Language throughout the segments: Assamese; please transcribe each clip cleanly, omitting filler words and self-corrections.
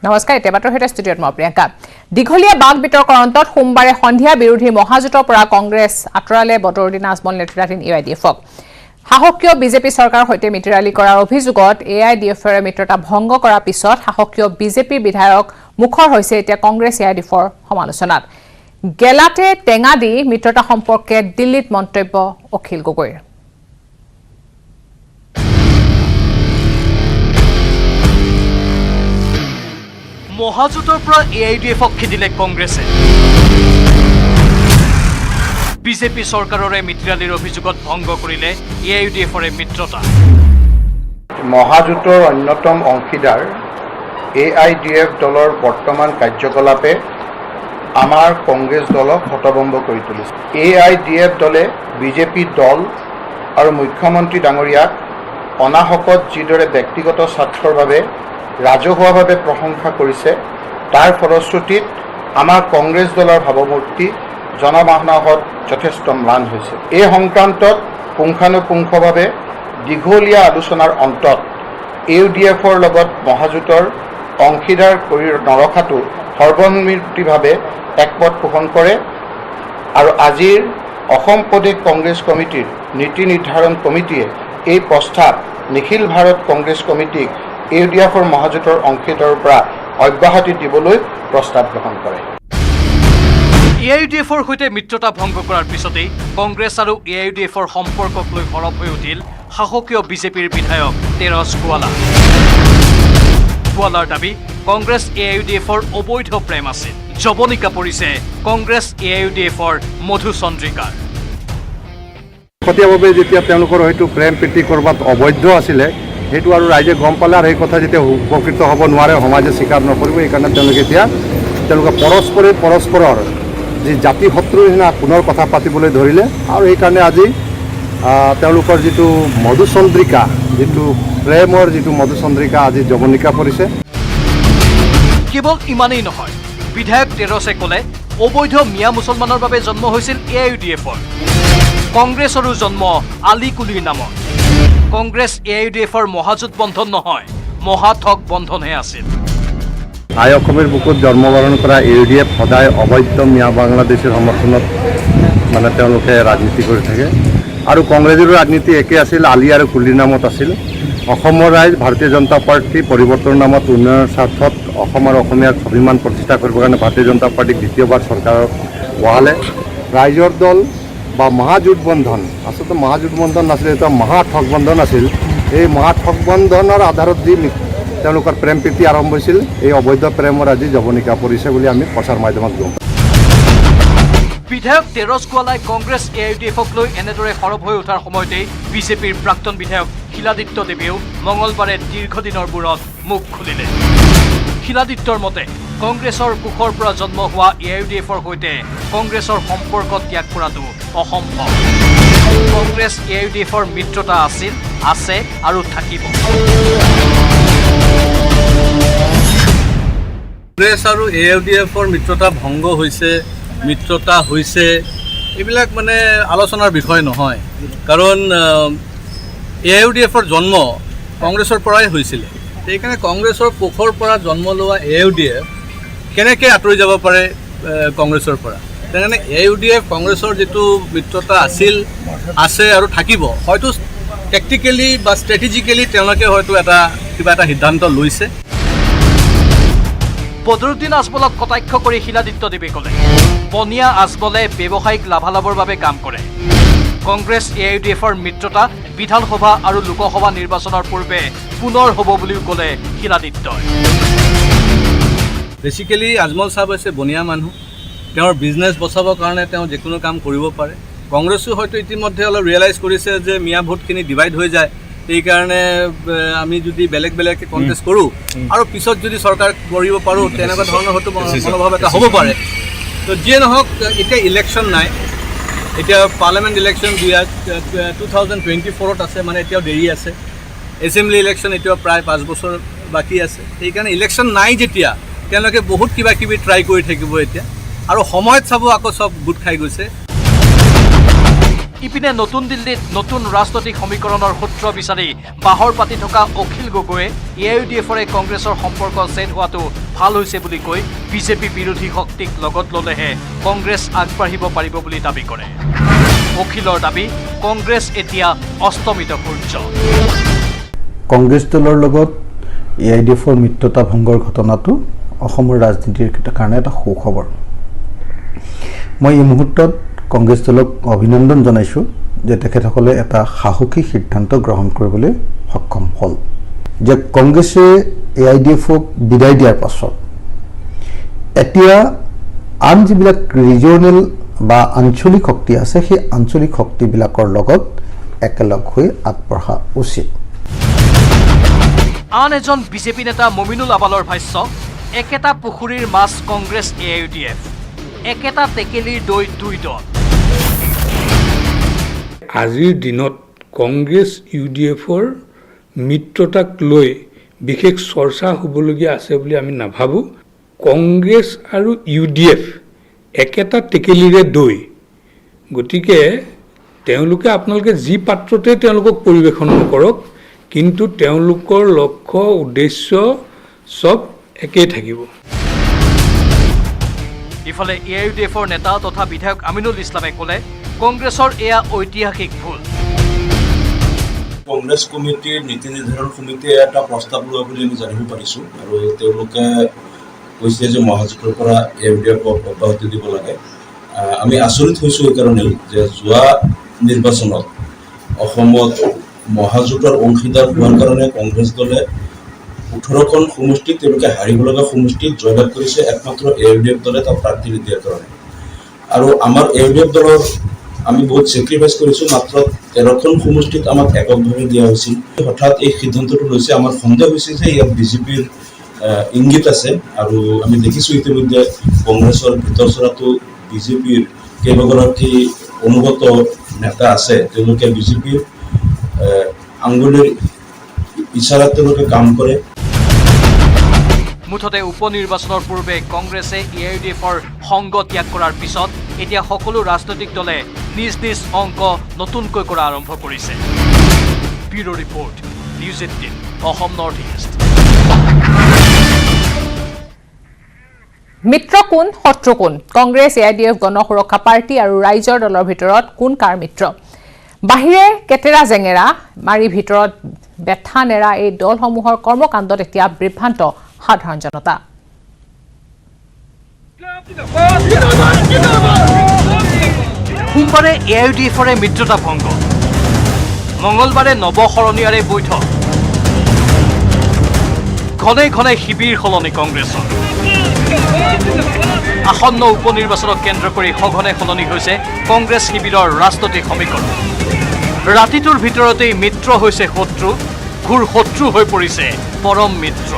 নমস্কাৰ এতিয়া বাতৰ হেড ষ্টুডিঅ'ত মই প্ৰিয়ংকা দীঘলীয়া বাগ বিতৰ্কৰ অন্তত সোমবাৰে সন্ধিয়া বিৰোধী মহাজোঁটৰ পৰা কংগ্ৰেছ আঁতৰালে বদৰুদ্দিন আজমল নেতৃত্বাধীন AIDF-ক সাহসীয় বিজেপি চৰকাৰৰ সৈতে মিত্ৰালি কৰাৰ অভিযোগত AIDF-ৰ মিত্ৰতা ভংগ কৰাৰ পিছত সাহসীয় বিজেপি বিধায়ক মুখৰ হৈছে এতিয়া কংগ্ৰেছ AIDF-ৰ সমালোচনাত গেলাতে টেঙা দি মিত্ৰতা সম্পৰ্কে দিল্লীত মন্তব্য অখিল গগৈৰ মহাজোঁটৰ পৰা AIDF-ক খেদিলে কংগ্ৰেছে বিজেপি চৰকাৰৰে মিত্ৰালিৰ অভিযোগত ভংগ কৰিলে AIDF-ৰে মিত্ৰতা মহাজোঁটৰ অন্যতম অংশীদাৰ AIDF দলৰ বৰ্তমান কাৰ্যকলাপে আমাৰ কংগ্ৰেছ দলক হতভম্ব কৰি তুলিছে AIDF দলে বিজেপি দল আৰু মুখ্যমন্ত্ৰী ডাঙৰীয়াক অনাহকত যিদৰে ব্যক্তিগত স্বাৰ্থৰ বাবে ৰাজহুৱাভাৱে প্ৰশংসা কৰিছে তাৰ ফলশ্ৰুতিত আমাৰ কংগ্ৰেছ দলৰ ভাৱমূৰ্তি জনমানসত যথেষ্ট ম্লান হৈছে এই সংক্ৰান্তত পুংখানুপুংখভাৱে দীঘলীয়া আলোচনাৰ অন্তত AIDF-ৰ লগত মহাজোঁটৰ অংশীদাৰ কৰি নৰখাটো সৰ্বসন্মতিভাৱে একমত পোষণ কৰে আৰু আজিৰ অসম প্ৰদেশ কংগ্ৰেছ কমিটিৰ নীতি নিৰ্ধাৰণ কমিটিয়ে এই প্ৰস্তাৱ নিখিল ভাৰত কংগ্ৰেছ কমিটিক AIDF-ৰ মহাজোঁটৰ অংশীদাৰৰ পৰা অব্যাহতি দিবলৈ প্ৰস্তাৱ গ্ৰহণ কৰে AIDF-ৰ সৈতে মিত্ৰতা ভংগ কৰাৰ পিছতেই কংগ্ৰেছ আৰু AIDF-ৰ সম্পৰ্কক লৈ সৰব হৈ উঠিল সাহসীয় বিজেপিৰ বিধায়ক তেৰছ গোৱালাৰ দাবী কংগ্ৰেছ AIDF-ৰ অবৈধ প্ৰেম আছিল জবনিকা পৰিছে কংগ্ৰেছ AIDF-ৰ মধুচন্দ্ৰিকাৰ খতিয়াভাৱে যেতিয়া তেওঁলোকৰ হয়তো প্ৰেম প্ৰীতি কৰবাত অবৈধ আছিলে সেইটো আৰু ৰাইজে গম পালে আৰু এই কথা যেতিয়া উপকৃত হ'ব নোৱাৰে সমাজে স্বীকাৰ নকৰিব এইকাৰণে তেওঁলোকে এতিয়া তেওঁলোকে পৰস্পৰৰ যি জাতি শত্ৰুৰ নিচিনা পুনৰ কথা পাতিবলৈ ধৰিলে আৰু সেইকাৰণে আজি তেওঁলোকৰ যিটো মধুচন্দ্ৰিকা যিটো প্ৰেমৰ যিটো মধুচন্দ্ৰিকা আজি জবনিকা পৰিছে কেৱল ইমানেই নহয় বিধায়ক তেৰছে ক'লে অবৈধ মিয়া মুছলমানৰ বাবে জন্ম হৈছিল AIDF-ৰ কংগ্ৰেছৰো জন্ম আলিকুলিৰ নামত কংগ্ৰেছ AIDF-ৰ মহাজোঁট বন্ধন নহয় মহাঠগ বন্ধনহে আছিল আই অসমেৰ বুকুত জন্মগ্ৰহণ কৰা AIDF সদায় অবৈধ মিয়া বাংলাদেশৰ সমৰ্থনত মানে তেওঁলোকে ৰাজনীতি কৰি থাকে আৰু কংগ্ৰেছৰ ৰাজনীতি একে আছিল আলি আৰু কুলিৰ নামত আছিল অসমৰ ৰাইজ ভাৰতীয় জনতা পাৰ্টি পৰিৱৰ্তনৰ নামত উন্নয়নৰ স্বাৰ্থত অসম আৰু অসমীয়াৰ স্বাভিমান প্ৰতিষ্ঠা কৰিবৰ কাৰণে ভাৰতীয় জনতা পাৰ্টিক দ্বিতীয়বাৰ চৰকাৰত বহালে ৰাইজৰ দল বা মহাজোঁট বন্ধন আচলতে মহাজোঁট বন্ধন নাছিল এটা মহাঠগ বন্ধন আছিল এই মহাঠগ বন্ধনৰ আধাৰত দি তেওঁলোকৰ প্ৰেম প্ৰীতি আৰম্ভ হৈছিল এই অবৈধ প্ৰেমৰ আজি জবনিকা পৰিছে বুলি আমি প্ৰচাৰ মাধ্যমত গম বিধায়ক তেৰছ গোৱালাই কংগ্ৰেছ AIDF-ক লৈ এনেদৰে সৰব হৈ উঠাৰ সময়তেই বিজেপিৰ প্ৰাক্তন বিধায়ক শিলাদিত্য দেৱেও মঙলবাৰে দীৰ্ঘদিনৰ মূৰত মুখ খুলিলে শিলাদিত্যৰ মতে কংগ্ৰেছৰ কোষৰ পৰা জন্ম হোৱা AIDF-ৰ সৈতে কংগ্ৰেছৰ সম্পৰ্ক ত্যাগ কৰাটো অসম্ভৱ কংগ্ৰেছ AIDF-ৰ মিত্ৰতা আছিল আছে আৰু থাকিব কংগ্ৰেছ আৰু AIDF-ৰ মিত্ৰতা ভংগ হৈছে মিত্ৰতা হৈছে এইবিলাক মানে আলোচনাৰ বিষয় নহয় কাৰণ AIDF-ৰ জন্ম কংগ্ৰেছৰ পৰাই হৈছিলে সেইকাৰণে কংগ্ৰেছৰ কোষৰ পৰা জন্ম লোৱা AIDF কেনেকৈ আঁতৰি যাব পাৰে কংগ্ৰেছৰ পৰা তেনেকৈ AIDF কংগ্ৰেছৰ যিটো মিত্ৰতা আছিল আছে আৰু থাকিব হয়তো টেকটিকেলি বা ষ্ট্ৰেটেজিকেলি তেওঁলোকে হয়তো কিবা এটা সিদ্ধান্ত লৈছে বদৰুদ্দিন আজমলক কটাক্ষ কৰি শিলাদিত্য দেৱে ক'লে পনীয়া আজমলে ব্যৱসায়িক লাভালাভৰ বাবে কাম কৰে কংগ্ৰেছ AIDF-ৰ মিত্ৰতা বিধানসভা আৰু লোকসভা নিৰ্বাচনৰ পূৰ্বে পুনৰ হ'ব বুলিও ক'লে শিলাদিত্যই বেচিকেলি আজমল চাহাব হৈছে বনিয়া মানুহ তেওঁৰ বিজনেছ বচাবৰ কাৰণে তেওঁ যিকোনো কাম কৰিব পাৰে কংগ্ৰেছো হয়তো ইতিমধ্যে অলপ ৰিয়েলাইজ কৰিছে যে মিয়া ভোটখিনি ডিভাইড হৈ যায় এইকাৰণে আমি যদি বেলেগ বেলেগকৈ কণ্টেষ্ট কৰোঁ আৰু পিছত যদি চৰকাৰ কৰিব পাৰোঁ তেনেকুৱা ধৰণৰ হয়তো মনোভাৱ এটা হ'ব পাৰে তো যিয়ে নহওক এতিয়া ইলেকশ্যন নাই এতিয়া পাৰ্লিয়ামেণ্ট ইলেকশ্যন 2024ত আছে মানে এতিয়াও দেৰি আছে এছেম্বলি ইলেকশ্যন এতিয়াও প্ৰায় 5 বছৰ বাকী আছে সেইকাৰণে ইলেকশ্যন নাই যেতিয়া তেওঁলোকে বহুত কিবা কিবি ট্ৰাই কৰি থাকিব এতিয়া আৰু সময়ত চাব আকৌ চব গোট খাই গৈছে ইপিনে নতুন দিল্লীত নতুন ৰাজনৈতিক সমীকৰণৰ সূত্ৰ বিচাৰি বাহৰ পাতি থকা অখিল গগৈয়ে AIUDFৰে কংগ্ৰেছৰ সম্পৰ্ক চেট হোৱাটো ভাল হৈছে বুলি কৈ বিজেপি বিৰোধী শক্তিক লগত ল'লেহে কংগ্ৰেছ আগবাঢ়িব পাৰিব বুলি দাবী কৰে। অখিলৰ দাবী কংগ্ৰেছ এতিয়া অস্তমিত সূৰ্য। কংগ্ৰেছ দলৰ লগত AIUDFৰ মিত্ৰতা ভংগৰ ঘটনাটো অসমৰ ৰাজনীতিৰ কাৰণে এটা সুখবৰ। মই এই মুহূৰ্তত কংগ্ৰেছ দলক অভিনন্দন জনাইছোঁ যে তেখেতসকলে এটা সাহসী সিদ্ধান্ত গ্ৰহণ কৰিবলৈ সক্ষম হ'ল যে কংগ্ৰেছে AIUDFক বিদায় দিয়াৰ পাছত এতিয়া আন যিবিলাক ৰিজনেল বা আঞ্চলিক শক্তি আছে সেই আঞ্চলিক শক্তিবিলাকৰ লগত একেলগ হৈ আগবঢ়া উচিত। আন এজন বিজেপি নেতা মমিনুল আবালৰ ভাষ্য, একেটা পুখুৰীৰ মাছ কংগ্ৰেছ AIUDF, একেটা টেকেলিৰ দৈ দুই দল। আজিৰ দিনত কংগ্ৰেছ UDFৰ মিত্ৰতাক লৈ বিশেষ চৰ্চা হ'বলগীয়া আছে বুলি আমি নাভাবোঁ। কংগ্ৰেছ আৰু UDF একেটা টেকেলিৰে দৈ, গতিকে তেওঁলোকে আপোনালোকে যি পাত্ৰতে তেওঁলোকক পৰিৱেশন কৰক, কিন্তু তেওঁলোকৰ লক্ষ্য উদ্দেশ্য সব একেই থাকিব। ইফালে AIUDFৰ নেতা তথা বিধায়ক আমিনুল ইছলামে ক'লে, কংগ্ৰেছৰ এয়া ঐতিহাসিক ভুল। কংগ্ৰেছ কমিটিৰ নীতি নিৰ্ধাৰণ সমিতিয়ে এটা প্ৰস্তাৱ লোৱা বুলি আমি জানিব পাৰিছোঁ আৰু তেওঁলোকে কৈছে যে মহাজোঁটৰ পৰা AIUDFক অব্যাহতি দিব লাগে। আমি আচৰিত হৈছোঁ এইকাৰণেই যে যোৱা নিৰ্বাচনত অসমত মহাজোঁটৰ অংশীদাৰ হোৱাৰ কাৰণে কংগ্ৰেছ দলে 18খন সমষ্টিত তেওঁলোকে হাৰিব লগা সমষ্টিত জয়লাভ কৰিছে একমাত্ৰ AIUDF দলে তাক প্ৰাৰ্থী নিদিয়াৰ কাৰণে। আৰু আমাৰ AIUDF দলৰ আমি বহুত চেক্ৰিফাইচ কৰিছোঁ, মাত্ৰ 13খন সমষ্টিত আমাক এককভাৱে দিয়া হৈছিল। হঠাৎ এই সিদ্ধান্তটো লৈছে, আমাৰ সন্দেহ হৈছে যে ইয়াত বিজেপিৰ ইংগিত আছে আৰু আমি দেখিছোঁ ইতিমধ্যে কংগ্ৰেছৰ ভিতৰ চৰাটো বিজেপিৰ কেইবাগৰাকী অনুগত নেতা আছে, তেওঁলোকে বিজেপিৰ আঙুলিৰ ইচাৰাত তেওঁলোকে কাম কৰে। মুঠতে উপ নিৰ্বাচনৰ পূৰ্বে কংগ্ৰেছে AIUDFৰ সংগ ত্যাগ কৰাৰ পিছত এতিয়া সকলো ৰাজনৈতিক দলে নিজ নিজ অংক নতুনকৈ কৰা আৰম্ভ কৰিছে। Bureau report, news 18, Assam north east. মিত্ৰ কোন শত্ৰু কোন? কংগ্ৰেছ AIUDF গণ সুৰক্ষা পাৰ্টি আৰু ৰাইজৰ দলৰ ভিতৰত কোন কাৰ মিত্ৰ? বাহিৰে কেতেৰা জেঙেৰা মাৰি ভিতৰত বেথা নেৰা এই দলসমূহৰ কৰ্মকাণ্ডত এতিয়া বিভ্ৰান্ত সাধাৰণ জনতা। সোমবাৰে AIUDFৰে মিত্ৰতা ভংগ, মঙলবাৰে নৱশৰণীয়াৰে বৈঠক, ঘনে ঘনে শিবিৰ সলনি কংগ্ৰেছৰ। আসন্ন উপ নিৰ্বাচনক কেন্দ্ৰ কৰি সঘনে সলনি হৈছে কংগ্ৰেছ শিবিৰৰ ৰাজনৈতিক সমীকৰণ। ৰাতিটোৰ ভিতৰতেই মিত্ৰ হৈছে শত্ৰু, ঘূৰ শত্ৰু হৈ পৰিছে পৰম মিত্ৰ।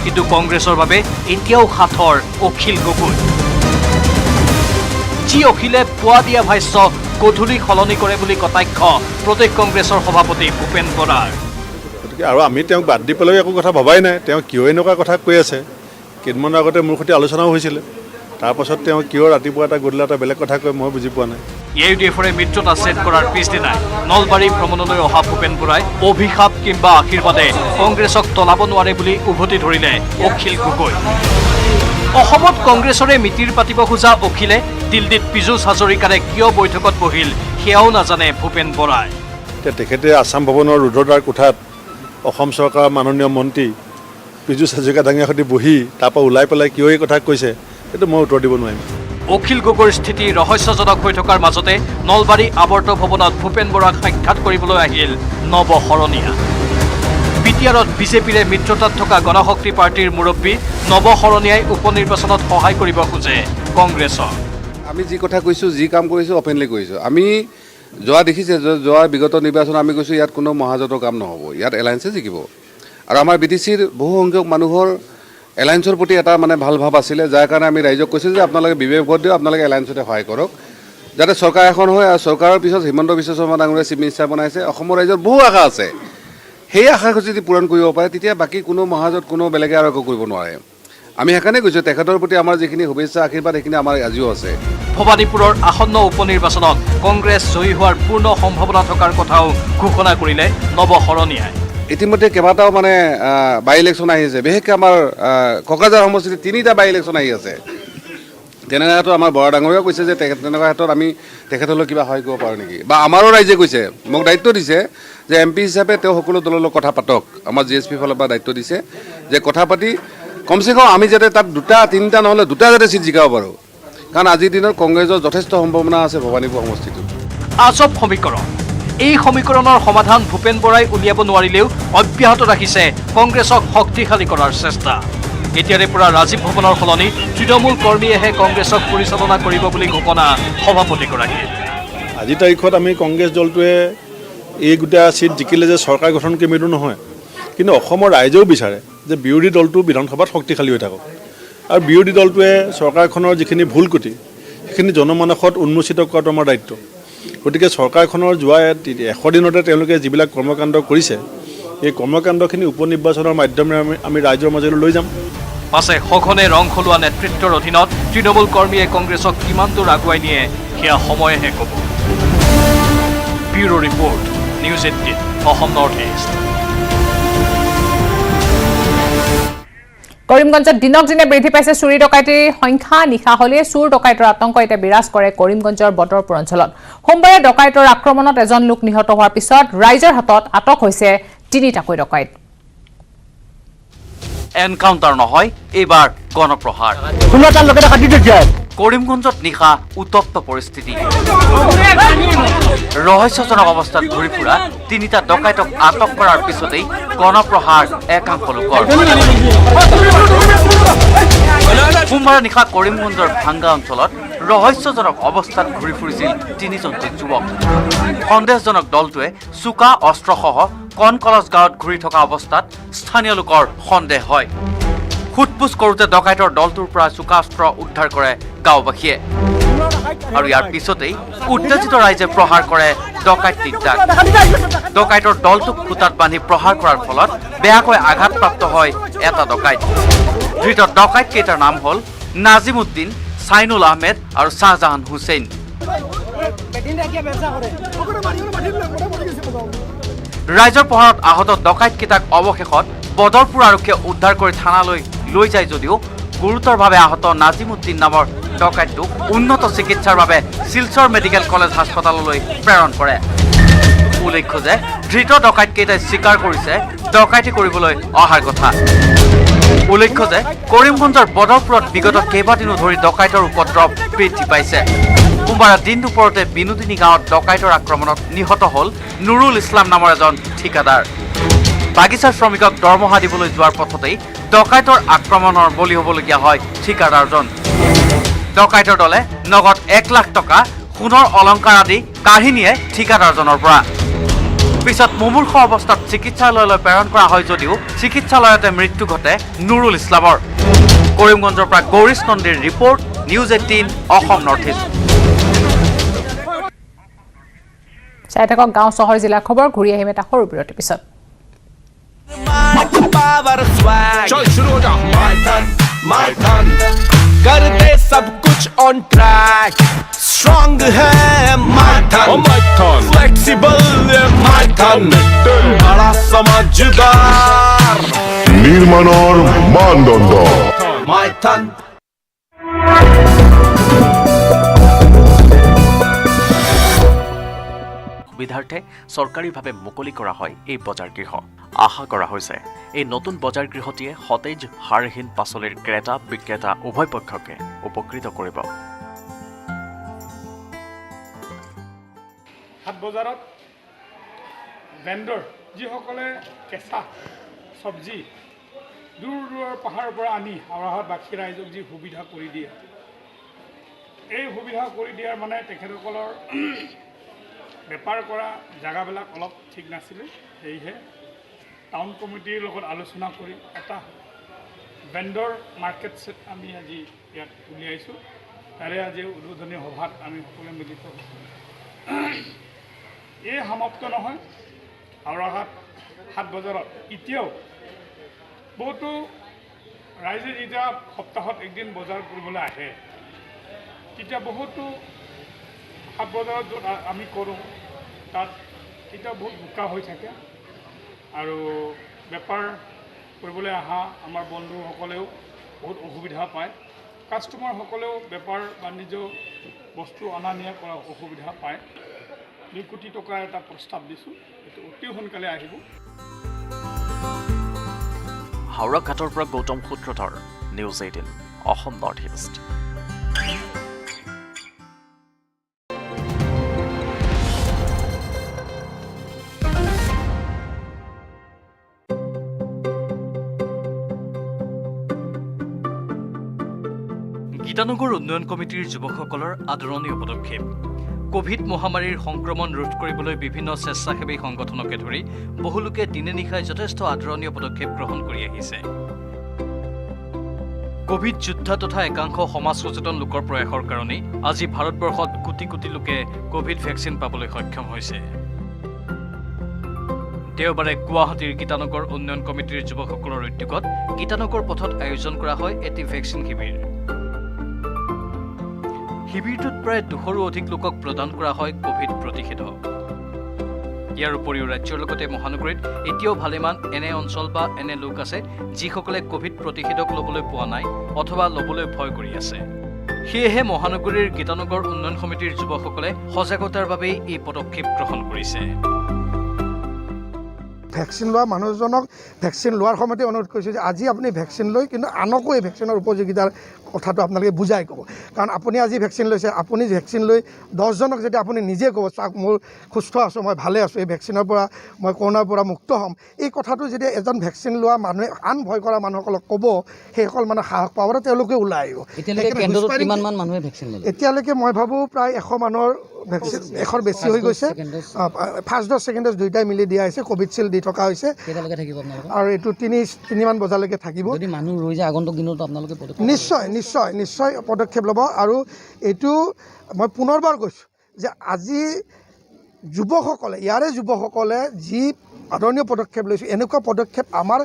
কিন্তু কংগ্ৰেছৰ বাবে এতিয়াও সাঁথৰ অখিল গগৈ। যি অখিলে পোৱা দিয়া ভাষ্য গধূলি সলনি কৰে বুলি কটাক্ষ প্ৰদেশ কংগ্ৰেছৰ সভাপতি ভূপেন বৰাৰ। গতিকে আৰু আমি তেওঁক বাদ দি পেলাই একো কথা ভবাই নাই। তেওঁ কিয় এনেকুৱা কথা কৈ আছে, কেইদিনমানৰ আগতে মোৰ সৈতে আলোচনাও হৈছিলে, তাৰপাছত তেওঁ কিয় ৰাতিপুৱা এটা গধূলি এটা বেলেগ কথা কয় মই বুজি পোৱা নাই। AIUDFৰে মিত্ৰতা ছেট কৰাৰ পিছদিনাই নলবাৰী ভ্ৰমণলৈ অহা ভূপেন বৰাই অভিশাপ কিংবা আশীৰ্বাদে কংগ্ৰেছক তলাব নোৱাৰে বুলি উভতি ধৰিলে অখিল গগৈ। অসমত কংগ্ৰেছৰে মিতিৰ পাতিব খোজা অখিলে দিল্লীত পীযুষ হাজৰিকাৰে কিয় বৈঠকত বহিল সেয়াও নাজানে ভূপেন বৰাই। তেখেতে আছাম ভৱনৰ ৰুদ্ৰদ্বাৰ কোঠাত অসম চৰকাৰৰ মাননীয় মন্ত্ৰী পীযুষ হাজৰিকা ডাঙৰীয়াৰ সৈতে বহি তাৰপৰা ওলাই পেলাই কিয় এই কথা কৈছে সেইটো মই উত্তৰ দিব নোৱাৰিম। অখিল গগৈৰ স্থিতি ৰহস্যজনক হৈ থকাৰ মাজতে নলবাৰী আৱৰ্ত ভৱনত ভূপেন বৰাক সাক্ষাৎ কৰিবলৈ আহিল নৱশৰণীয়া। বিটিআৰত বিজেপিৰে মিত্ৰতাত থকা গণশক্তি পাৰ্টিৰ মুৰব্বী নৱশৰণীয়াই উপ নিৰ্বাচনত সহায় কৰিব খোজে কংগ্ৰেছক। আমি যি কথা কৈছোঁ, যি কাম কৰিছোঁ অপেনলি কৰিছোঁ। আমি যোৱা দেখিছে, যোৱা বিগত নিৰ্বাচনত আমি কৈছোঁ ইয়াত কোনো মহাজোঁটৰ কাম নহ'ব, ইয়াত এলায়েন্সে জিকিব। আৰু আমাৰ BTCৰ বহু সংখ্যক মানুহৰ এলায়েন্সৰ প্ৰতি এটা মানে ভাল ভাৱ আছিলে, যাৰ কাৰণে আমি ৰাইজক কৈছোঁ যে আপোনালোকে বিবেক ভোট দিয়ক, আপোনালোকে এলায়েন্সতে সহায় কৰক, যাতে চৰকাৰ এখন হয়। আৰু চৰকাৰৰ পিছত হিমন্ত বিশ্ব শৰ্মা ডাঙৰীয়াই চিফ মিনিষ্টাৰ বনাইছে। অসমৰ ৰাইজৰ বহু আশা আছে, সেই আশা যদি পূৰণ কৰিব পাৰে তেতিয়া বাকী কোনো মহাজোঁট কোনো বেলেগে আৰু একো কৰিব নোৱাৰে। আমি সেইকাৰণে কৈছোঁ তেখেতৰ প্ৰতি আমাৰ যিখিনি শুভেচ্ছা আশীৰ্বাদ সেইখিনি আমাৰ আজিও আছে। ভবানীপুৰৰ আসন্ন উপ নিৰ্বাচনত কংগ্ৰেছ জয়ী হোৱাৰ পূৰ্ণ সম্ভাৱনা থকাৰ কথাও ঘোষণা কৰিলে নৱ শৰণীয়াই। ইতিমধ্যে কেইবাটাও মানে বাই ইলেকশ্যন আহি আছে, বিশেষকৈ আমাৰ ককাজাৰ সমষ্টিত 3টা বাই ইলেকশ্যন আহি আছে। তেনেকুৱা ক্ষেত্ৰত আমাৰ বৰা ডাঙৰীয়াও কৈছে যে তেনেকুৱা ক্ষেত্ৰত আমি তেখেতলৈ কিবা সহায় কৰিব পাৰোঁ নেকি, বা আমাৰো ৰাইজে কৈছে, মোক দায়িত্ব দিছে যে MP হিচাপে তেওঁ সকলো দলৰ লগত কথা পাতক। আমাৰ GSP ফালৰ পৰা দায়িত্ব দিছে যে কথা পাতি কমচে কম আমি যাতে তাত 2টা 3টা নহ'লে 2টা যাতে চিট জিকাব পাৰোঁ, কাৰণ আজিৰ দিনত কংগ্ৰেছৰ যথেষ্ট সম্ভাৱনা আছে ভবানীপুৰ সমষ্টিটোত। আজব সমীকৰণ। এই সমীকৰণৰ সমাধান ভূপেন বৰাই উলিয়াব নোৱাৰিলেও অব্যাহত ৰাখিছে কংগ্ৰেছক শক্তিশালী কৰাৰ চেষ্টা। এতিয়াৰে পৰা ৰাজীৱ ভৱনৰ সলনি তৃণমূল কৰ্মীয়েহে কংগ্ৰেছক পৰিচালনা কৰিব বুলি ঘোষণা সভাপতিগৰাকীয়ে। আজিৰ তাৰিখত আমি কংগ্ৰেছ দলটোৱে এই গোটেই চিট জিকিলে যে চৰকাৰ গঠন কমিটিও নহয়, কিন্তু অসমৰ ৰাইজেও বিচাৰে যে বিৰোধী দলটো বিধানসভাত শক্তিশালী হৈ থাকক, আৰু বিৰোধী দলটোৱে চৰকাৰখনৰ যিখিনি ভুল ক্ৰুটি সেইখিনি জনমানসত উন্মোচিত কৰাটো আমাৰ দায়িত্ব। গতিকে চৰকাৰখনৰ যোৱা 100 দিনতে তেওঁলোকে যিবিলাক কৰ্মকাণ্ড কৰিছে, এই কৰ্মকাণ্ডখিনি উপ নিৰ্বাচনৰ মাধ্যমেৰে আমি ৰাইজৰ মাজলৈ লৈ যাম। পাছে সঘনে ৰং সলোৱা নেতৃত্বৰ অধীনত তৃণমূল কৰ্মীয়ে কংগ্ৰেছক কিমান দূৰ আগুৱাই নিয়ে সেয়া সময়েহে ক'ব। Bureau report, news 18 Assam north east. কৰিমগঞ্জত দিনক দিনে বৃদ্ধি পাইছে চুৰি ডকাইতিৰ সংখ্যা। নিশা হলে চুৰ ডকাইতৰ আতংক এতিয়া বিৰাজ কৰে কৰিমগঞ্জৰ বদৰপুৰ অঞ্চলত। সোমবাৰে ডকাইতৰ আক্ৰমণত এজন লোক নিহত হোৱাৰ পিছত ৰাইজৰ হাতত আটক হৈছে 3টাকৈ ডকাইত। এনকাউণ্টাৰ নহয়, এইবাৰ গণপ্ৰহাৰ। কৰিমগঞ্জত নিশা উত্তপ্ত পৰিস্থিতি। ৰহস্যজনক অৱস্থাত ঘূৰি ফুৰা 3টা ডকাইতক আটক কৰাৰ পিছতেই গণপ্ৰহাৰ একাংশ লোকৰ। সোমবাৰে নিশা কৰিমগঞ্জৰ ভাংগা অঞ্চলত ৰহস্যজনক অৱস্থাত ঘূৰি ফুৰিছিল 3জনকৈ যুৱক। সন্দেহজনক দলটোৱে চোকা অস্ত্ৰসহ কনকলজ গাঁৱত ঘূৰি থকা অৱস্থাত স্থানীয় লোকৰ সন্দেহ হয়। সোধপোছ কৰোঁতে ডকাইতৰ দলটোৰ পৰা চোকা অস্ত্ৰ উদ্ধাৰ কৰে গাঁওবাসীয়ে, আৰু ইয়াৰ পিছতেই উত্তেজিত ৰাইজে প্ৰহাৰ কৰে ডকাইত 3টাক। ডকাইতৰ দলটোক খুটাত বান্ধি প্ৰহাৰ কৰাৰ ফলত বেয়াকৈ আঘাতপ্ৰাপ্ত হয় এটা ডকাইত। ধৃত ডকাইত কেইটাৰ নাম হ'ল নাজিম উদ্দিন, চাইনুল আহমেদ আৰু শ্বাহজাহান হুছেইন। ৰাইজৰ প্ৰহাৰত আহত ডকাইতকেইটাক অৱশেষত বদৰপুৰ আৰক্ষীয়ে উদ্ধাৰ কৰি থানালৈ লৈ যায় যদিও গুৰুতৰভাৱে আহত নাজিম উদ্দিন নামৰ ডকাইতটোক উন্নত চিকিৎসাৰ বাবে শিলচৰ মেডিকেল কলেজ হাস্পতাললৈ প্ৰেৰণ কৰে। উল্লেখ্য যে ধৃত ডকাইতকেইটাই স্বীকাৰ কৰিছে ডকাইতি কৰিবলৈ অহাৰ কথা। উল্লেখ্য যে কৰিমগঞ্জৰ বদৰপুৰত বিগত কেইবাদিনো ধৰি ডকাইতৰ উপদ্ৰৱ বৃদ্ধি পাইছে। সোমবাৰে দিন দুপৰতে বিনোদিনী গাঁৱত ডকাইতৰ আক্ৰমণত নিহত হ'ল নুৰুল ইছলাম নামৰ এজন ঠিকাদাৰ। বাগিচাৰ শ্ৰমিকক দৰমহা দিবলৈ যোৱাৰ পথতেই ডকাইতৰ আক্ৰমণৰ বলি হ'বলগীয়া হয় ঠিকাদাৰজন। ডকাইতৰ দলে নগদ 1 লাখ টকা, সোণৰ অলংকাৰ আদি কাঢ়ি নিয়ে ঠিকাদাৰজনৰ পৰা। পিছত মুমূৰ্ষ অৱস্থাত চিকিৎসালয়লৈ প্ৰেৰণ কৰা হয় যদিও চিকিৎসালয়তে মৃত্যু ঘটে নুৰুল ইছলামৰ। কৰিমগঞ্জৰ পৰা গৌৰীশ নন্দীৰ report, news 18 Assam north east. চাই থাকক গাঁও চহৰ জিলাৰ খবৰ। ঘূৰি আহিম এটা সৰু বিৰতিৰ পিছত। कर दे सब कुछ ऑन ट्रैक, स्ट्रॉन्ग है माइथन, फ्लेक्सिबल माइथन, बड़ा समझदार, निर्माणर मानदंड माइथन। সুবিধাৰ্থে চৰকাৰীভাৱে মুকলি কৰা হয় এই বজাৰ গৃহ। আশা কৰা হৈছে এই নতুন বজাৰ গৃহটিয়ে সতেজ সাৰহীন পাচলিৰ ক্ৰেতা বিক্ৰেতা উভয় পক্ষকে উপকৃত কৰিব। হাট বজাৰত ভেণ্ডৰ যিসকলে কেঁচা চব্জি দূৰ দূৰৰ পাহাৰৰ পৰা আনি আওৰাহত বাকী ৰাইজক যি সুবিধা কৰি দিয়ে, এই সুবিধা কৰি দিয়াৰ মানে তেখেতসকলৰ বেপাৰ কৰা জেগাবিলাক অলপ ঠিক নাছিলে। সেয়েহে টাউন কমিটিৰ লগত আলোচনা কৰি এটা ভেণ্ডৰ মাৰ্কেট ছেট আমি আজি ইয়াত উলিয়াইছোঁ। তাৰে আজি উদ্বোধনী সভাত আমি সকলোৱে মিলিত হৈছোঁ। এই সমাপ্ত নহয়, আওৰাহাট হাট বজাৰত এতিয়াও বহুতো ৰাইজে যেতিয়া সপ্তাহত একদিন বজাৰ কৰিবলৈ আহে তেতিয়া বহুতো হাট বজাৰত য'ত আমি কৰোঁ তাত তেতিয়া বহুত বোকা হৈ থাকে আৰু বেপাৰ কৰিবলৈ অহা আমাৰ বন্ধুসকলেও বহুত অসুবিধা পায় কাষ্টমাৰসকলেও বেপাৰ বাণিজ্য বস্তু অনা নিয়া কৰা অসুবিধা পায় 2 কোটি টকাৰ এটা প্ৰস্তাৱ দিছোঁ এইটো অতি সোনকালে আহিব হাওৰা ঘাটৰ পৰা Goutam Sutradhar news 18 Assam north east Gitanagar উন্নয়ন কমিটিৰ যুৱকসকলৰ আদৰণীয় পদক্ষেপ কোভিড মহামাৰীৰ সংক্ৰমণ ৰোধ কৰিবলৈ বিভিন্ন স্বেচ্ছাসেৱী সংগঠনকে ধৰি বহু লোকে দিনে নিশাই যথেষ্ট আদৰণীয় পদক্ষেপ গ্ৰহণ কৰি আহিছে কোভিড যোদ্ধা তথা একাংশ সমাজ সচেতন লোকৰ প্ৰয়াসৰ কাৰণে আজি ভাৰতবৰ্ষত কোটি কোটি লোকে কোভিড ভেকচিন পাবলৈ সক্ষম হৈছে দেওবাৰে গুৱাহাটীৰ গীতানগৰ উন্নয়ন কমিটিৰ যুৱকসকলৰ উদ্যোগত গীতানগৰ পথত আয়োজন কৰা হয় এটি ভেকচিন শিবিৰ শিবিৰটোত প্ৰায় 200ৰো অধিক লোকক প্ৰদান কৰা হয় কোভিড প্ৰতিষেধক ইয়াৰ উপৰিও ৰাজ্যৰ লগতে মহানগৰীত এতিয়াও ভালেমান এনে অঞ্চল বা এনে লোক আছে যিসকলে কোভিড প্ৰতিষেধক ল'বলৈ পোৱা নাই অথবা ল'বলৈ ভয় কৰি আছে সেয়েহে মহানগৰীৰ গীতানগৰ উন্নয়ন সমিতিৰ যুৱকসকলে সজাগতাৰ বাবে এই পদক্ষেপ গ্ৰহণ কৰিছে ভেকচিন লোৱা মানুহজনক ভেকচিন লোৱাৰ সময়তে অনুৰোধ কৰিছোঁ যে আজি আপুনি ভেকচিন লৈ কিন্তু আনকো এই ভেকচিনৰ উপযোগিতাৰ কথাটো আপোনালোকে বুজাই ক'ব কাৰণ আপুনি আজি ভেকচিন লৈছে আপুনি ভেকচিন লৈ 10জনক যদি আপুনি নিজে ক'ব চাওক মোৰ সুস্থ আছোঁ মই ভালে আছোঁ এই ভেকচিনৰ পৰা মই কৰোণাৰ পৰা মুক্ত হ'ম এই কথাটো যদি এজন ভেকচিন লোৱা মানুহে আন ভয় কৰা মানুহসকলক ক'ব সেইসকল মানে সাহস পাব আৰু তেওঁলোকে ওলাই আহিব এতিয়ালৈকে মই ভাবোঁ প্ৰায় 100 মানুহৰ ভেকচিন 100ৰ বেছি হৈ গৈছে ফাৰ্ষ্ট ড'জ ছেকেণ্ড ড'জ দুইটাই মিলি দিয়া হৈছে কোভিড চিল্ড দি থকা হৈছে আৰু এইটো 3মান বজালৈকে থাকিব মানুহ ৰৈ যায় আগন্তুক দিনত আপোনালোকে নিশ্চয় পদক্ষেপ ল'ব আৰু এইটো মই পুনৰবাৰ কৈছোঁ যে আজি ইয়াৰে যুৱকসকলে যি আদৰণীয় পদক্ষেপ লৈছোঁ এনেকুৱা পদক্ষেপ আমাৰ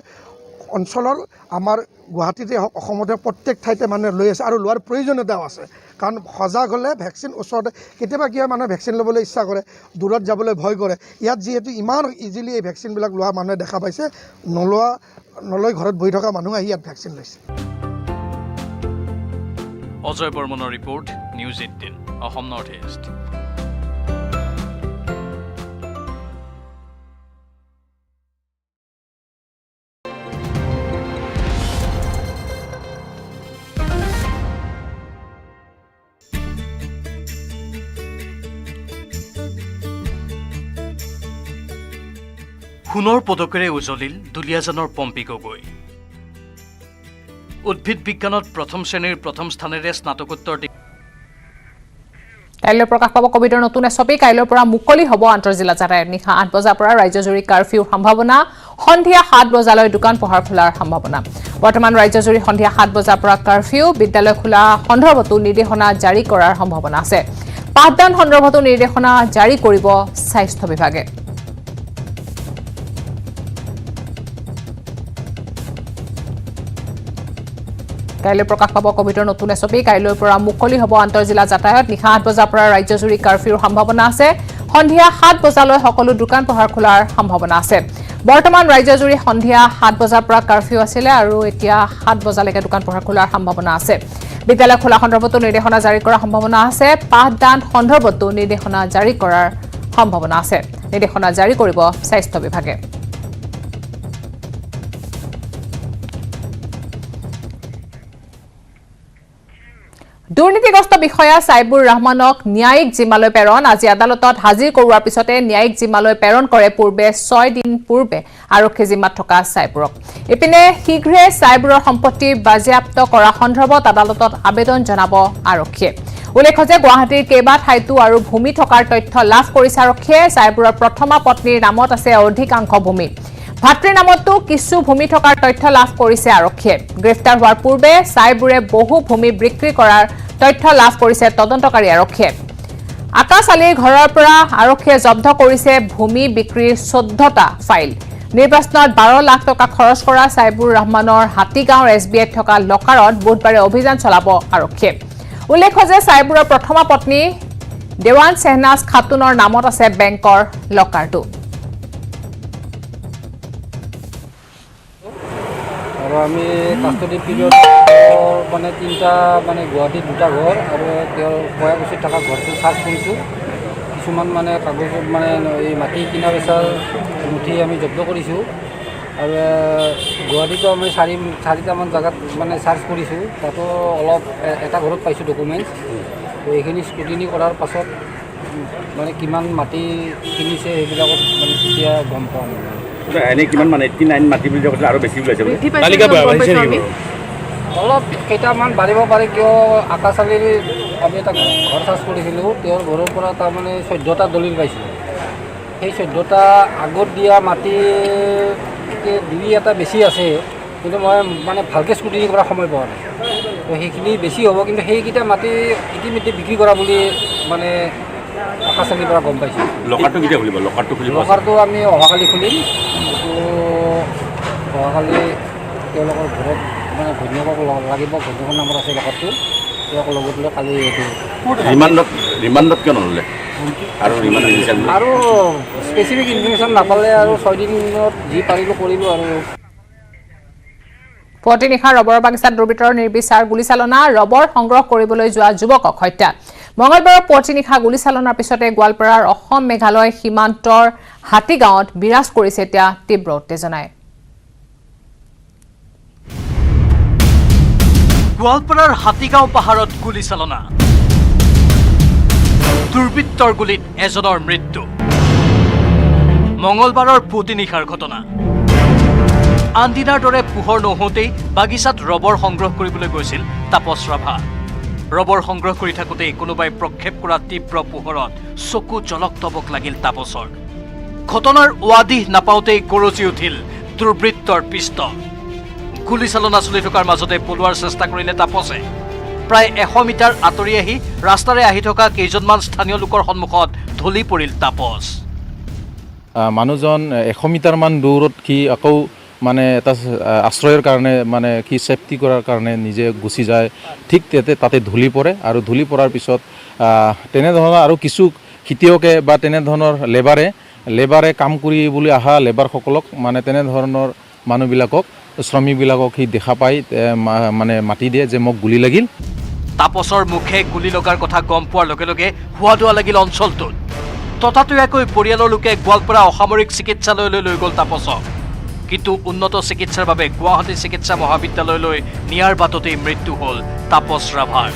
অঞ্চলৰ আমাৰ গুৱাহাটীতে হওক অসমতে প্ৰত্যেক ঠাইতে মানুহে লৈ আছে আৰু লোৱাৰ প্ৰয়োজনীয়তাও আছে কাৰণ সজাগ হ'লে ভেকচিন ওচৰতে কেতিয়াবা কি হয় মানুহে ভেকচিন ল'বলৈ ইচ্ছা কৰে দূৰত যাবলৈ ভয় কৰে ইয়াত যিহেতু ইমান ইজিলি এই ভেকচিনবিলাক লোৱা মানুহে দেখা পাইছে নলৈ ঘৰত বহি থকা মানুহ আহি ইয়াত ভেকচিন লৈছে অজয় বৰ্মনৰ report news 18 Assam north east সোণৰ পদকেৰে উজলিল দুলীয়াজানৰ পম্পী গগৈ উদ্ভিদ বিজ্ঞানত প্ৰথম শ্ৰেণীৰ প্ৰথম স্থানেৰে স্নাতকোত্তৰ কাইলৈ প্ৰকাশ পাব কোভিডৰ নতুন এছপি কাইলৈৰ পৰা মুকলি হ'ব আন্তঃজিলা যাতায়াত নিশা 8 বজাৰ পৰা ৰাজ্যজুৰি কাৰফিউৰ সম্ভাৱনা সন্ধিয়া 7 বজালৈ দোকান পোহাৰ খোলাৰ সম্ভাৱনা বৰ্তমান ৰাজ্যজুৰি সন্ধিয়া 7 বজাৰ পৰা কাৰফিউ বিদ্যালয় খোলা সন্দৰ্ভতো নিৰ্দেশনা জাৰি কৰাৰ সম্ভাৱনা আছে পাঠদান সন্দৰ্ভতো নিৰ্দেশনা জাৰি কৰিব স্বাস্থ্য বিভাগে কাইলৈ প্ৰকাশ পাব কোভিডৰ নতুন এছপি কাইলৈৰ পৰা মুকলি হ'ব আন্তঃজিলা যাতায়াত নিশা 8 বজাৰ পৰা ৰাজ্যজুৰি কাৰফিউৰ সম্ভাৱনা আছে সন্ধিয়া 7 বজালৈ সকলো দোকান পোহাৰ খোলাৰ সম্ভাৱনা আছে বৰ্তমান ৰাজ্যজুৰি সন্ধিয়া 7 বজাৰ পৰা কাৰফিউ আছিল আৰু এতিয়া 7 বজালৈকে দোকান পোহাৰ খোলাৰ সম্ভাৱনা আছে বিদ্যালয় খোলা সন্দৰ্ভতো নিৰ্দেশনা জাৰি কৰাৰ সম্ভাৱনা আছে পাঠদান সন্দৰ্ভতো নিৰ্দেশনা জাৰি কৰাৰ সম্ভাৱনা আছে নিৰ্দেশনা জাৰি কৰিব স্বাস্থ্য বিভাগে দুৰ্নীতিগ্ৰস্ত বিষয়া সাইবুৰ ৰহমানক ন্যায়িক জিম্মালৈ প্ৰেৰণ আজি আদালতত হাজিৰ কৰোৱাৰ পিছতে ন্যায়িক জিম্মালৈ প্ৰেৰণ কৰে পূৰ্বে 6 দিন পূৰ্বে আৰক্ষী জিম্মাত থকা সাইবুৰক ইপিনে শীঘ্ৰে সাইবুৰৰ সম্পত্তি বাজেয়াপ্ত কৰা সন্দৰ্ভত আদালতত আবেদন জনাব আৰক্ষীয়ে উল্লেখ্য যে গুৱাহাটীৰ কেইবা ঠাইতো আৰু ভূমি থকাৰ তথ্য লাভ কৰিছে আৰক্ষীয়ে সাইবুৰৰ প্ৰথমা পত্নীৰ নামত আছে অধিকাংশ ভূমি ভাতৃৰ নামতো কিছু ভূমি থকাৰ তথ্য লাভ কৰিছে আৰক্ষীয়ে গ্ৰেফতাৰ হোৱাৰ পূৰ্বে সাইবুৰে বহু ভূমি বিক্ৰী কৰাৰ তথ্য লাভ কৰিছে তদন্তকাৰী আৰক্ষীয়ে আকাশ আলীৰ ঘৰৰ পৰা আৰক্ষীয়ে জব্দ কৰিছে ভূমি বিক্ৰীৰ 14টা ফাইল নিৰ্বাচনত 12 লাখ টকা খৰচ কৰা সাইবুৰ ৰহমানৰ হাতীগাঁৱৰ SBIত থকা লকাৰত বুধবাৰে অভিযান চলাব আৰক্ষীয়ে উল্লেখ্য যে সাইবুৰৰ প্ৰথমা পত্নী দেৱান সেহনাজ খাতুনৰ নামত আছে বেংকৰ লকাৰটো আৰু আমি কাষ্টডি পিৰিয়ড মানে 3টা মানে গুৱাহাটীত 2টা ঘৰ আৰু তেওঁৰ কয়াকুছিত থকা ঘৰটো চাৰ্চ কৰিছোঁ কিছুমান মানে কাগজ মানে এই মাটি কিনা বেচাৰ মুঠি আমি জব্দ কৰিছোঁ আৰু গুৱাহাটীতো আমি চাৰিটামান জেগাত মানে চাৰ্চ কৰিছোঁ তাতো অলপ এটা ঘৰত পাইছোঁ ডকুমেণ্টছ তো এইখিনি স্ক্ৰুটিনি কৰাৰ পাছত মানে কিমান মাটি কিনিছে সেইবিলাকত মানে তেতিয়া গম পোৱা নাই এনে কিমান মানে 89 মাটি বুলি কৈছিল আৰু বেছি ওলাইছে তালিকা বাঢ়িছে নেকি অলপ কেইটামান বাঢ়িব পাৰে কিয় আকাশালীৰ আমি এটা ঘৰ চাৰ্চ কৰিছিলোঁ তেওঁৰ ঘৰৰ পৰা তাৰমানে 14টা দলিল পাইছোঁ সেই 14টা আগত দিয়া মাটিতকৈ 2-এটা বেছি আছে কিন্তু মই মানে ভালকৈ স্ক্ৰুটিনি কৰা সময় পোৱা নাই তো সেইখিনি বেছি হ'ব কিন্তু সেইকেইটা মাটি ইতিমধ্যে বিক্ৰী কৰা বুলি মানে আকাশালীৰ পৰা গম পাইছোঁ লকাৰটো কেতিয়া খুলিব লকাৰটো আমি অহাকালি খুলিম তো অহাকালি তেওঁলোকৰ ঘৰত মানে ঘৈণীয়েকক লাগিব ঘৈণীয়েকৰ নামত আছে লকাৰটো তেওঁক লগত লৈ কালি এইটো ৰিমাণ্ডত কিয় নল'লে আৰু স্পেচিফিক ইনফৰমেশ্যন নাপালে আৰু 6 দিনত যি পাৰিব কৰিব আৰু পুৱতি নিশা ৰবৰ বাগিচাত দুৰ্বৃত্তৰ নিৰ্বিচাৰ গুলীচালনা ৰবৰ সংগ্ৰহ কৰিবলৈ যোৱা যুৱকক হত্যা মঙলবাৰৰ পুৱতি নিশা গুলীচালনাৰ পিছতে গোৱালপাৰাৰ অসম মেঘালয় সীমান্তৰ হাতীগাঁৱত বিৰাজ কৰিছে এতিয়া তীব্ৰ উত্তেজনাই গোৱালপাৰাৰ হাতীগাঁও পাহাৰত গুলীচালনা দুৰ্বৃত্তৰ গুলীত এজনৰ মৃত্যু মঙলবাৰৰ পুৱতি নিশাৰ ঘটনা আনদিনাৰ দৰে পোহৰ নহওঁতেই বাগিচাত ৰবৰ সংগ্ৰহ কৰিবলৈ গৈছিল তাপস ৰাভা ৰবৰ সংগ্ৰহ কৰি থাকোঁতেই কোনোবাই প্ৰক্ষেপ কৰা তীব্ৰ পোহৰত চকু জলক-তবক লাগিল তাপসৰ ঘটনাৰ ৱাদিহ নাপাওঁতেই গৰজি উঠিল দুৰ্বৃত্তৰ পিষ্টল গুলীচালনা চলি থকাৰ মাজতে পলোৱাৰ চেষ্টা কৰিলে তাপসে প্ৰায় 100 মিটাৰ আঁতৰি আহি ৰাস্তাৰে আহি থকা কেইজনমান স্থানীয় লোকৰ সন্মুখত ঢলি পৰিল তাপস মানুহজন 100 মিটাৰমান দূৰত কি আকৌ মানে এটা আশ্ৰয়ৰ কাৰণে মানে কি সেফটি কৰাৰ কাৰণে নিজে গুচি যায় ঠিক তাতে ধুলি পৰে আৰু ধুলি পৰাৰ পিছত তেনেধৰণৰ আৰু কিছু খেতিয়কে বা তেনেধৰণৰ লেবাৰে কাম কৰি বুলি আহা লেবাৰসকলক মানে তেনেধৰণৰ মানুহবিলাকক শ্ৰমিকবিলাকক সি দেখা পাই মানে মাতি দিয়ে যে মোক গুলি লাগিল তাপসৰ মুখে গুলি লগাৰ কথা গম পোৱাৰ লগে লগে হোৱাদোৱা লাগিল অঞ্চলটোত ততাতৈয়াকৈ পৰিয়ালৰ লোকে গোৱালপাৰা অসামৰিক চিকিৎসালয়লৈ লৈ গ'ল তাপসক কিন্তু উন্নত চিকিৎসাৰ বাবে গুৱাহাটী চিকিৎসা মহাবিদ্যালয়লৈ নিয়াৰ বাটতেই মৃত্যু হ'ল তাপস ৰাভাৰ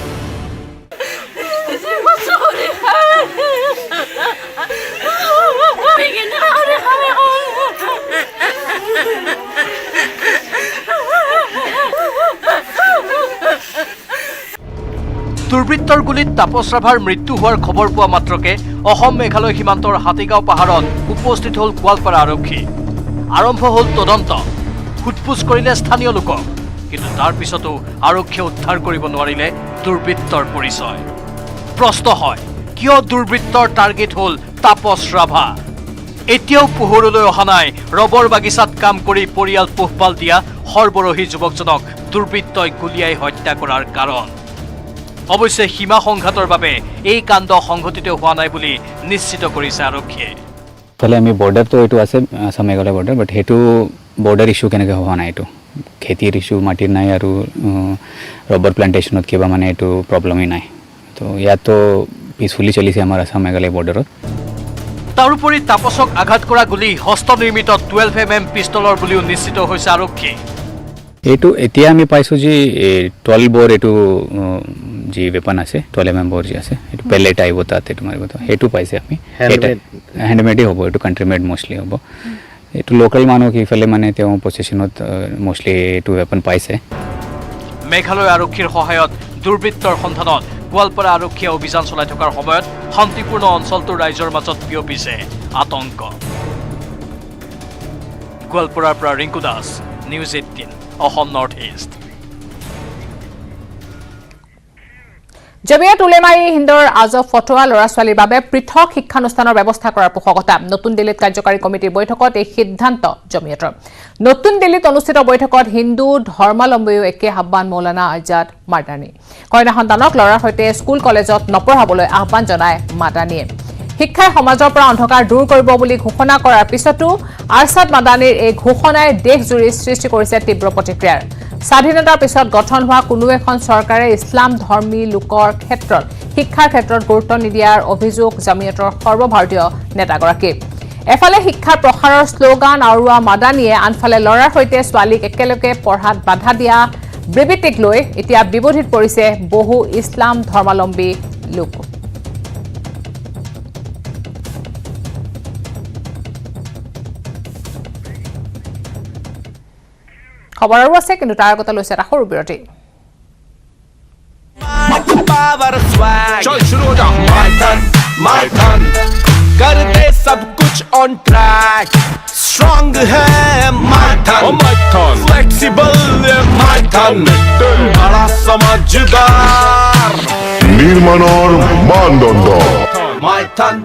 দুৰ্বৃত্তৰ গুলীত তাপস ৰাভাৰ মৃত্যু হোৱাৰ খবৰ পোৱা মাত্ৰকে অসম মেঘালয় সীমান্তৰ হাতীগাঁও পাহাৰত উপস্থিত হ'ল গোৱালপাৰা আৰক্ষী আৰম্ভ হ'ল তদন্ত সোধপোছ কৰিলে স্থানীয় লোকক কিন্তু তাৰ পিছতো আৰক্ষীয়ে উদ্ধাৰ কৰিব নোৱাৰিলে দুৰ্বৃত্তৰ পৰিচয় প্ৰশ্ন হয় কিয় দুৰ্বৃত্তৰ টাৰ্গেট হ'ল তাপস ৰাভা এতিয়াও পোহৰলৈ অহা নাই ৰবৰ বাগিচাত কাম কৰি পৰিয়াল পোহপাল দিয়া সৰ্বৰহী যুৱকজনক দুৰ্বৃত্তই গুলীয়াই হত্যা কৰাৰ কাৰণ অৱশ্যে সীমা সংঘাতৰ বাবে এই কাণ্ড সংঘটিত হোৱা নাই বুলি নিশ্চিত কৰিছে আৰক্ষীয়ে তাহলে আমি বৰ্ডাৰটো এইটো আছে আসাম মেঘালয় বৰ্ডাৰ বাট সেইটো বৰ্ডাৰ ইস্যু কেনেকৈ হোৱা নাই এইটো খেতিৰ ইস্যু মাটিৰ নাই আৰু ৰবৰ প্লান্টেশ্যনত কিবা মানে এইটো প্ৰব্লেমেই নাই তো ইয়াতো পিছফুলি চলিছে আমাৰ আসাম মেঘালয় বৰ্ডাৰত তাৰোপৰি তাপসক আঘাত কৰা গুলী হস্তনিৰ্মিত 12mm পিষ্টলৰ বুলিও নিশ্চিত হৈছে আৰক্ষী এইটো এতিয়া আমি পাইছোঁ যে 12 বৰ এইটো যি ৱেপন আছে 12mm বৰ যি আছে এইটো পেলেট আহিব তাত এইটো মাৰিব সেইটো পাইছে আমি হেণ্ডমেডেই হ'ব এইটো কাণ্ট্ৰিমেড মষ্টলি হ'ব এইটো লোকেল মানুহক ইফালে মানে তেওঁ পজিশ্যনত মষ্টলি এইটো ৱেপন পাইছে মেঘালয় আৰক্ষীৰ সহায়ত দুৰ্বৃত্তৰ সন্ধানত গোৱালপাৰা আৰক্ষীয়ে অভিযান চলাই থকাৰ সময়ত শান্তিপূৰ্ণ অঞ্চলটোৰ ৰাইজৰ মাজত বিয়পিছে আতংক গোৱালপাৰাৰ পৰা Rinku Das news 18 Assam north east Jamiat উলেমাই হিন্দৰ আজব ফটোৱা ল'ৰা ছোৱালীৰ বাবে পৃথক শিক্ষানুষ্ঠানৰ ব্যৱস্থা কৰাৰ পোষকতা নতুন দিল্লীত কাৰ্যকাৰী কমিটিৰ বৈঠকত এই সিদ্ধান্ত জমিয়তৰ নতুন দিল্লীত অনুষ্ঠিত বৈঠকত হিন্দু ধৰ্মাৱলম্বীও একে আহ্বান মৌলানা আজাদ মাদানী কন্যা সন্তানক ল'ৰাৰ সৈতে স্কুল কলেজত নপঢ়াবলৈ আহ্বান জনায় মাদানীয়ে শিক্ষাই সমাজৰ পৰা অন্ধকাৰ দূৰ কৰিব বুলি ঘোষণা কৰাৰ পিছতো আৰছাদ মাদানীৰ এই ঘোষণাই দেশজুৰি সৃষ্টি কৰিছে তীব্ৰ প্ৰতিক্ৰিয়াৰ স্বাধীনতাৰ পিছত গঠন হোৱা কোনো এখন চৰকাৰে ইছলাম ধৰ্মী লোকৰ ক্ষেত্ৰত শিক্ষাৰ ক্ষেত্ৰত গুৰুত্ব নিদিয়াৰ অভিযোগ জমিয়তৰ সৰ্বভাৰতীয় নেতাগৰাকীৰ এফালে শিক্ষাৰ প্ৰসাৰৰ শ্লোগান আউৰোৱা মাদানীয়ে আনফালে ল'ৰাৰ সৈতে ছোৱালীক একেলগে পঢ়াত বাধা দিয়া বিবৃতিক লৈ এতিয়া বিৰোধিত পৰিছে বহু ইছলাম ধৰ্মাৱলম্বী লোক খবৰ আৰু আছে কিন্তু তাৰ আগতে লৈছে এটা সৰু বিৰতি चल शुरू हो जा my turn कर दे सब कुछ on track strong है my turn flexible my turn बड़ा समझदार নির্মাণর মানদণ্ড my turn